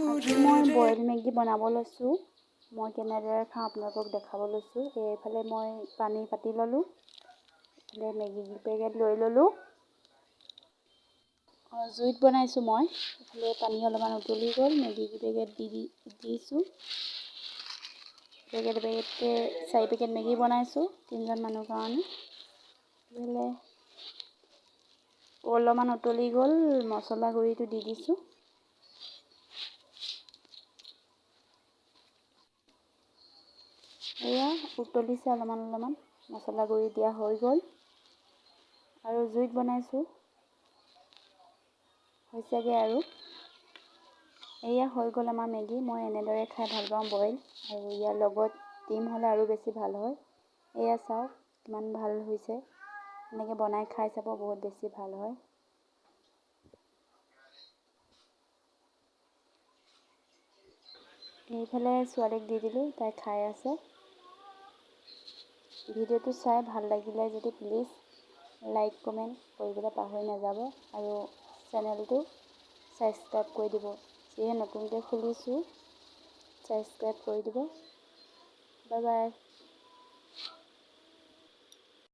আজি মই boil Maggi বনাব লৈছোঁ। মই কেনেদৰে খাওঁ আপোনালোকক দেখাব লৈছোঁ। এইফালে মই পানী পাতি ল'লোঁ, এইফালে মেগী পেকেট লৈ ল'লোঁ। জুইত বনাইছোঁ মই। এইফালে পানী অলপমান উতলি গ'ল, মেগী পেকেট দিছোঁ। পেকেটকে 4 পেকেট মেগী বনাইছোঁ 3জন মানুহৰ কাৰণে। এইফালে অলপমান উতলি গ'ল, মছলা গুড়িটো দি দিছোঁ। এয়া উতলিছে অলপমান, মছলা গুড়ি দিয়া হৈ গ'ল। আৰু জুইত বনাইছোঁ, হৈছেগৈ আৰু। এয়া হৈ গ'ল আমাৰ মেগী। মই এনেদৰে খাই ভাল পাওঁ বইল, আৰু ইয়াৰ লগত ডিম হ'লে আৰু বেছি ভাল হয়। এয়া চাওক কিমান ভাল হৈছে। এনেকৈ বনাই খাই চাব, বহুত বেছি ভাল হয়। এইফালে ছোৱালীক দি দিলোঁ, তাই খাই আছে। ভিডিঅ'টো চাই ভাল লাগিলে যদি প্লিজ লাইক কমেণ্ট কৰিবলৈ পাহৰি নাযাব, আৰু চেনেলটো ছাবস্ক্ৰাইব কৰি দিব। যিয়ে নতুনকৈ খুলিছোঁ ছাবস্ক্ৰাইব কৰি দিব। Bye bye.